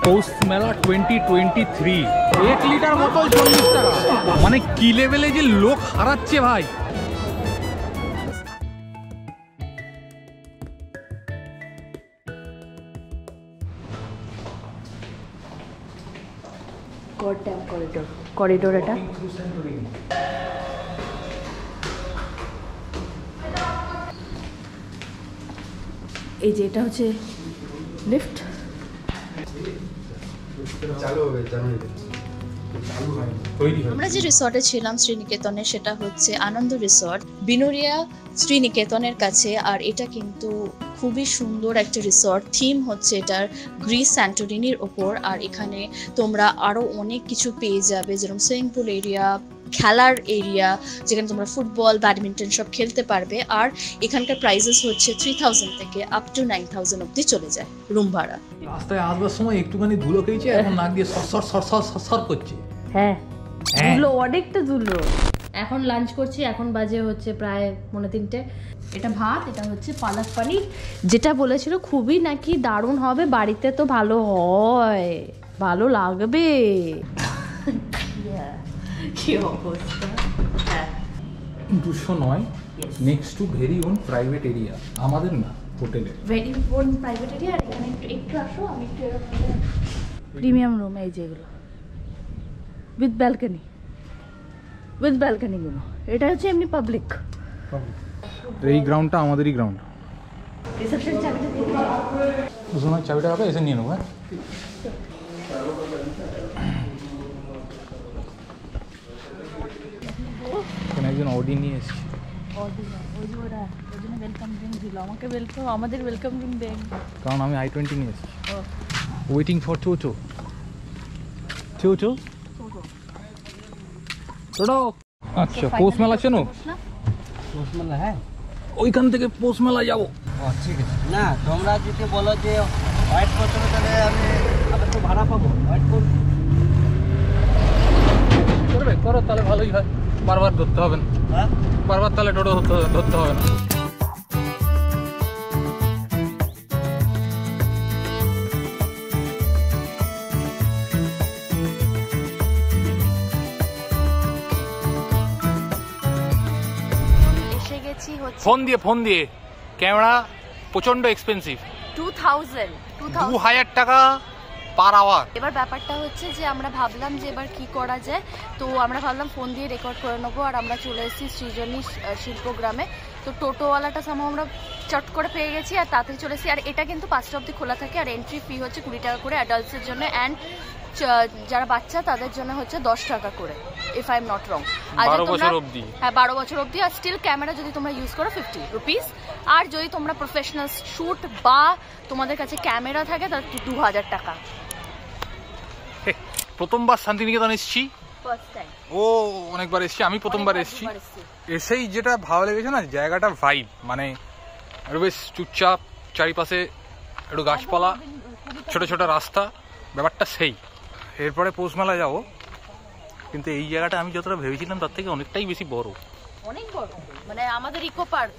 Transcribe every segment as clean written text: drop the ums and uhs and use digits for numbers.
পৌষ মেলা 2023 1 লিটার বোতল 40 টাকা। মানে কি লেভেলে যে লোক হারাচ্ছে ভাই। করিডোর এটা এই যে এটা হচ্ছে লিফট। আমরা যে রিসর্টে ছিলাম শ্রীনিকেতনে সেটা হচ্ছে আনন্দ রিসর্ট বিনোরিয়া শ্রীনিকেতনের কাছে। আর এটা কিন্তু খুবই সুন্দর একটা রিসর্ট। থিম হচ্ছে এটার গ্রিস স্যান্টোরিনির ওপর। আর এখানে তোমরা আরও অনেক কিছু পেয়ে যাবে, যেরকম সুইমিং পুল এরিয়া, খেলার এরিয়া যেখানে তোমরা ফুটবল ব্যাডমিন্টন সব খেলতে পারবে। আর এখানকার প্রাইসেস হচ্ছে 3000 থেকে আপ টু 9000 অব্দি চলে যায় রুম ভাড়া। রাস্তায় আসবার সময় একটুখানি ধুলো খেয়েছে, এখন নাক দিয়ে সর করছে। হ্যাঁ ধুলো, অনেকটা ধুলো। এখন লাঞ্চ করছি, এখন বাজে হচ্ছে প্রায় 3:30। এটা ভাত, এটা হচ্ছে পালক পানির, যেটা বলেছিল খুবই নাকি দারুণ হবে। বাড়িতে তো ভালো হয়, ভালো লাগবে। কি অবস্থা। 209 next to very own private area. আমাদের না, হোটেলে ভেরি ওন প্রাইভেট এরিয়া। আর এখানে একটু আসো, আমি একটু প্রিমিয়াম রুম এই যেগুলো উইথ ব্যালকনি, উইথ ব্যালকনিগুলো। এটা হচ্ছে এমনি পাবলিক। এই গ্রাউন্ডটা আমাদেরই গ্রাউন্ড। রিসেপশন চাবিটা দিয়ে দাও। সময় চাবিটা হবে, এসে নিয়ে নেবো। হ্যাঁ এখানে একজন অডি নিয়ে এসেছি। ওয়েলকাম ড্রিঙ্ক দিল আমাকে। আমাদের ওয়েলকাম ড্রিঙ্ক দেন, কারণ আমি i20 নিয়ে এসেছি। ওয়েটিং ফর চোচো। আচ্ছা পৌষ মেলা চেনো? পৌষ মেলা হ্যাঁ, ওইখান থেকে পৌষ মেলা যাবো। ঠিক আছে। না তোমরা যদি বলো যে হোয়াইট করতে হবে, তাহলে আমি আবার তো ভাড়া পাবো। হোয়াইট করো তাহলে ভালোই হয়। বারবার ধরতে হবে না। হ্যাঁ বারবার তাহলে টোটো ধরতে হবে না। ফোন দিয়ে ক্যামেরা প্রচন্ড এক্সপেন্সিভ। 2000 টাকা পার আওয়ার। এবার ব্যাপারটা হচ্ছে যে আমরা ভাবলাম যে এবার কি করা যায়, তো আমরা ভাবলাম ফোন দিয়ে রেকর্ড করে নেবো। আর আমরা চলে এসেছি সৃজনী শিল্পগ্রামে। তো টোটোওয়ালাটা সামনে আমরা চট করে পেয়ে গেছি আর তাড়াতাড়ি চলে এসেছি। আর এটা কিন্তু 5টা অবধি খোলা থাকে। আর এন্ট্রি ফি হচ্ছে 20 টাকা করে অ্যাডাল্টসের জন্য, অ্যান্ড যারা বাচ্চা তাদের জন্য হচ্ছে 10 টাকা করে, if I am not wrong. আর 12 বছর অবধি। হ্যাঁ 12 বছর অবধি। আর স্টিল ক্যামেরা যদি তোমরা ইউজ করো 50 রুপিস। আর যদি তোমরা প্রফেশনাল শুট বা তোমাদের কাছে ক্যামেরা থাকে তাহলে 2000 টাকা। প্রথমবার শান্তিনিকেতন এসেছি। ও অনেকবার এসেছি, আমি প্রথমবার এসেছি। এসেই যেটা ভালো লেগেছে না, জায়গাটা ভাইব, মানে একটু বেশ চুপচাপ, চারিপাশে একটু গাছপালা, ছোট ছোট রাস্তা, ব্যাপারটা সেই। এরপরে পৌষ মেলা যাবো, কিন্তু এই জায়গাটা আমি যতটা ভেবেছিলাম তার থেকে অনেকটাই বেশি বড়, অনেক বড়। মানে আমাদের ইকো পার্ক।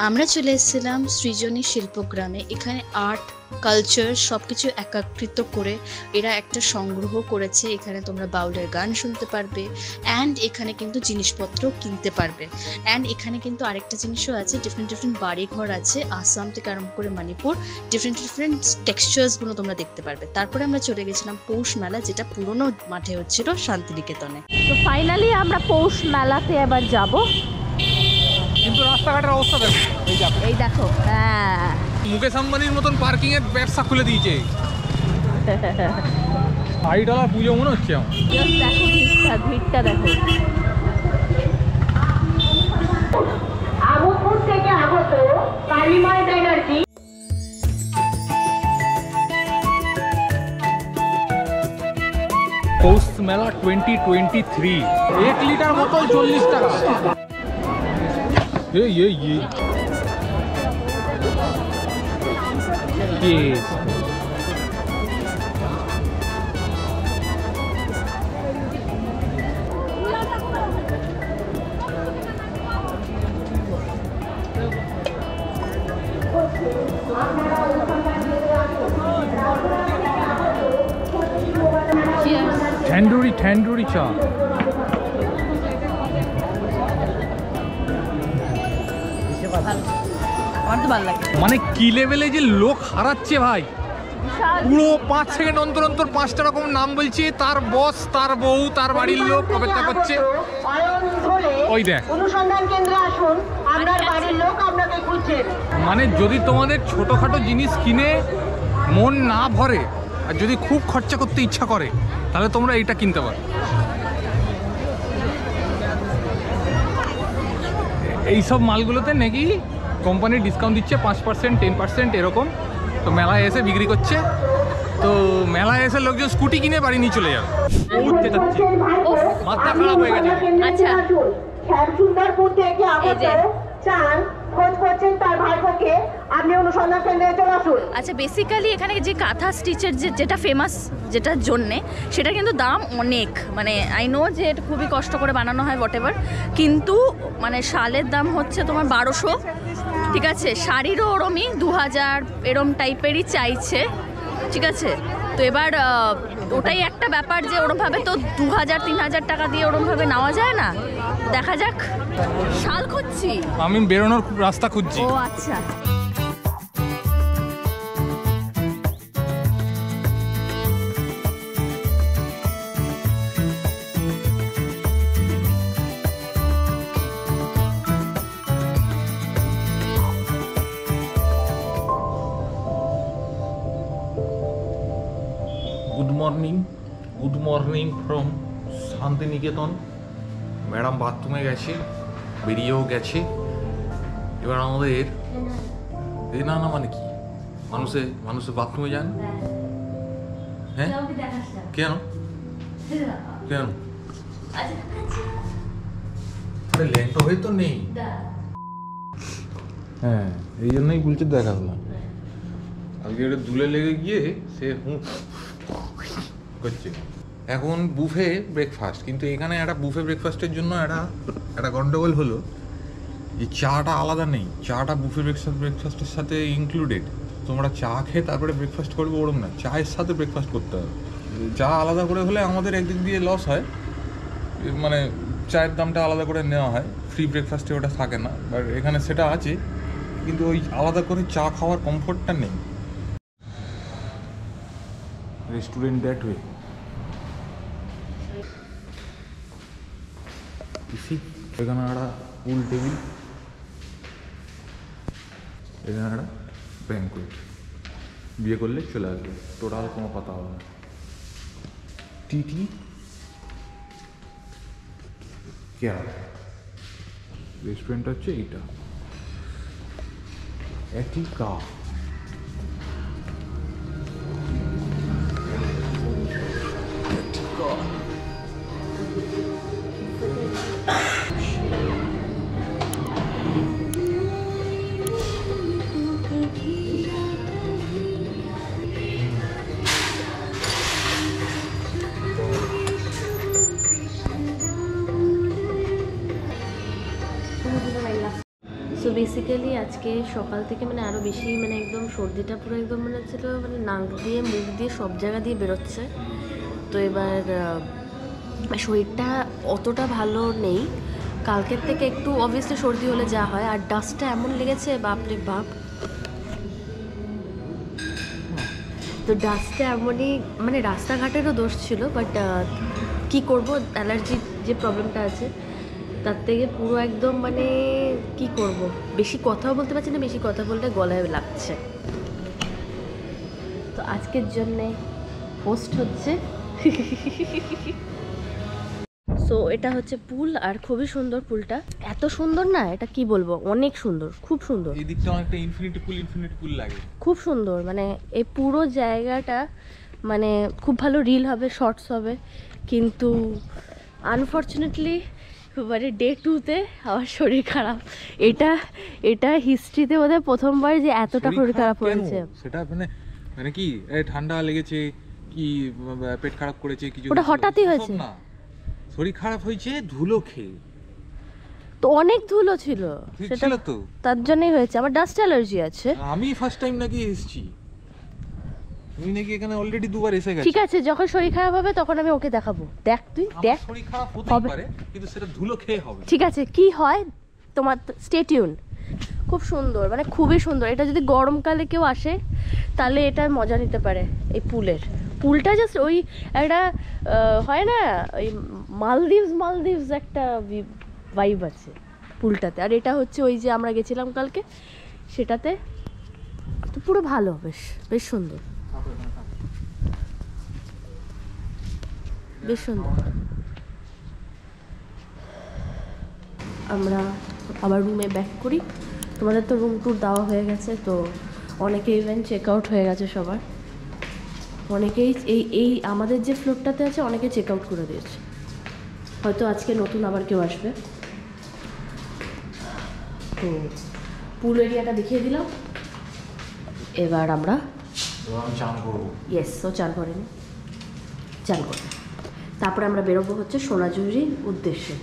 আমরা চলে এসেছিলাম সৃজনী শিল্পগ্রামে। এখানে আর্ট কালচার সবকিছু একত্রিত করে এরা একটা সংগ্রহ করেছে। এখানে তোমরা বাউলের গান শুনতে পারবে, অ্যান্ড এখানে কিন্তু জিনিসপত্র কিনতে পারবে। অ্যান্ড এখানে কিন্তু আরেকটা জিনিসও আছে, ডিফারেন্ট বাড়িঘর আছে, আসাম থেকে আরম্ভ করে মণিপুর, ডিফারেন্ট টেক্সচার্সগুলো তোমরা দেখতে পারবে। তারপরে আমরা চলে গেছিলাম পৌষ মেলা, যেটা পুরোনো মাঠে হচ্ছিল শান্তিনিকেতনে। তো ফাইনালি আমরা পৌষ মেলাতে এবার যাব। কিন্তু রাস্তাঘাটের অবস্থা দেখো, এই দেখো। হ্যাঁ মুকেশ আম্বানির মতন পার্কিং এর ব্যবসা খুলে দিয়েছে। $5 পুজো মনে হচ্ছে আমার। দেখো ভিড়টা দেখো। আগরপুর থেকে আগত কালিমায় ব্যানার্জি। পৌষ মেলা 2023 1 লিটার বোতল 40 টাকা। ये ঠ্যান্ডুরি চা। মানে কি লেভেলে যে লোক হারাচ্ছে ভাই, পুরো 5 সেকেন্ড অন্তর অন্তর 5টা রকম নাম বলছে, তার বস, তার বউ, তার বাড়ির লোক অপেক্ষা করছে। ওই দেখ, মানে যদি তোমাদের ছোটখাটো জিনিস কিনে মন না ভরে আর যদি খুব খরচা করতে ইচ্ছা করে তাহলে তোমরা এইটা কিনতে পারো। এইসব মালগুলোতে নাকি কোম্পানি ডিসকাউন্ট দিচ্ছে 5%, 10% এরকম। তো মেলায় এসে বিক্রি করছে। তো মেলায় এসে লোকজন স্কুটি কিনে বাড়ি নিয়ে চলে যাবে। উঠতে যাচ্ছে, মাথা খারাপ হয়ে গেছে। আচ্ছা, শ্যামসুন্দরপুর থেকে চান খোঁজ করছেন তার ভাইপোকে, আপনি অনুসন্ধান কেন্দ্রে চলে আসুন। আচ্ছা, বেসিক্যালি এখানে যে কাঁথা স্টিচের যেটা ফেমাস, যেটার জন্যে, সেটা কিন্তু দাম অনেক, মানে আই নো যে এটা খুবই কষ্ট করে বানানো হয় হোয়াটএভার, কিন্তু মানে শালের দাম হচ্ছে তোমার 1200, ঠিক আছে। শাড়িরও ওরমই 2000 এরম টাইপেরই চাইছে, ঠিক আছে। তো এবার ওটাই একটা ব্যাপার যে ওরমভাবে তো 2000-3000 টাকা দিয়ে ওরমভাবে নেওয়া যায় না। দেখা যাক। শাল খুঁজছি আমি, বেরোনোর রাস্তা খুঁজছি। ও আচ্ছা, good morning from Santiniketan. Madam বাথরুমে গেছে, বেরিয়েও গেছে। এবার আমাদের এই না মানে কি, মানুষে বাথরুমে যান? হ্যাঁ, কেন কেন? ল্যাংটো হয়ে তো নেই। হ্যাঁ, এই জন্যই বলছে দেখা হলো। আজকে এটা দুলে লেগে গিয়ে সে করছে। এখন বুফে ব্রেকফাস্ট, কিন্তু এখানে একটা বুফে ব্রেকফাস্টের জন্য একটা গন্ডগোল হলো যে চাটা আলাদা নেই। চাটা বুফে ব্রেকফাস্টের সাথে ইনক্লুডেড। তোমরা চা খেয়ে তারপরে ব্রেকফাস্ট করবে ওরম না, চায়ের সাথে ব্রেকফাস্ট করতে হবে। চা আলাদা করে হলে আমাদের একদিক দিয়ে লস হয়, মানে চায়ের দামটা আলাদা করে নেওয়া হয়, ফ্রি ব্রেকফাস্টে ওটা থাকে না। বাট এখানে সেটা আছে, কিন্তু ওই আলাদা করে চা খাওয়ার কমফোর্টটা নেই। Restaurant that way. এখানে একটা পুল টেবিল, এখানে একটা ব্যাঙ্কুয়েট। বিয়ে করলে চলে আসবে, টোটাল কোনো কথা হবে না। টিটি কেয়ার রেস্টুরেন্ট হচ্ছে এইটা, এটিকা। সো বেসিক্যালি আজকে সকাল থেকে মানে আরও বেশি মানে একদম সর্দিটা পুরো একদম মানে হচ্ছিল মানে নাক দিয়ে মুখ দিয়ে সব জায়গা দিয়ে বেরোচ্ছে। তো এবার শরীরটা অতটা ভালো নেই, কালকের থেকে একটু অবভিয়াসলি সর্দি হলে যা হয়। আর ডাস্টটা এমন লেগেছে বাপরে বাপ, তো ডাস্টটা এমনই মানে রাস্তাঘাটেরও দোষ ছিল, বাট কী করবো, অ্যালার্জির যে প্রবলেমটা আছে তার থেকে পুরো একদম মানে কি করব, বেশি কথাও বলতে পারছি না, বেশি কথা বলতে গলায় লাগছে। তো আজকের জন্যে হোস্ট হচ্ছে সো এটা হচ্ছে পুল, আর খুবই সুন্দর পুলটা, এত সুন্দর না এটা কি বলবো, অনেক সুন্দর, খুব সুন্দর। এই দিকটা অনেকটা ইনফিনিটি পুল লাগে, খুব সুন্দর। মানে এই পুরো জায়গাটা মানে খুব ভালো রিল হবে, শর্টস হবে, কিন্তু আনফর্চুনেটলি মানে ডে 2-তে আমার শরীর খারাপ। এটা হিস্ট্রিতে বোধহয় প্রথমবার যে এতটা শরীর খারাপ হয়েছে। সেটা মানে কি ঠান্ডা লেগেছে কি পেট খারাপ করেছে কিছু, ওটা হঠাৎই হয়েছে না, শরীর খারাপ হয়েছে ধুলো খেয়ে। তো অনেক ধুলো ছিল সেটা তো তার জন্যই হয়েছে। আমার ডাস্ট অ্যালার্জি আছে। আমি ফার্স্ট টাইম নাকি এসেছি, তুমি নাকি এখানে অলরেডি দুবার এসে গেছো। ঠিক আছে, যখন শরীর খারাপ হবে তখন আমি ওকে দেখাবো। দেখ তুই দেখ, শরীর খারাপ হতেই পারে কিন্তু সেটা ধুলো খেয়ে হবে। ঠিক আছে, কি হয় তোমার স্টে টিউন। খুব সুন্দর, মানে খুবই সুন্দর। এটা যদি গরমকালে কেউ আসে তাহলে এটা মজা নিতে পারে। এই পুলটা জাস্ট ওই একটা হয় না, ওই মালদ্বীপস একটা ভাইব আছে পুলটাতে। আর এটা হচ্ছে ওই যে আমরা গেছিলাম কালকে সেটাতে, তো পুরো ভালো, বেশ সুন্দর, বেশ সুন্দর। আমরা আবার রুমে ব্যাক করি। তোমাদের তো রুম ট্যুর দেওয়া হয়ে গেছে, তো অনেকে ইভেন চেক আউট হয়ে গেছে সবার। অনেকেই এই আমাদের যে ফ্লোরটাতে আছে অনেকে চেক আউট করে দিয়েছে, হয়তো আজকে নতুন আবার কেউ আসবে। তো পুল এরিয়াটা দেখিয়ে দিলাম। এবার আমরা চান করবো। ইয়েস, ও চান করেনি, চান করবে। তারপরে আমরা বেরোবো হচ্ছে সোনাঝুরির উদ্দেশ্যে।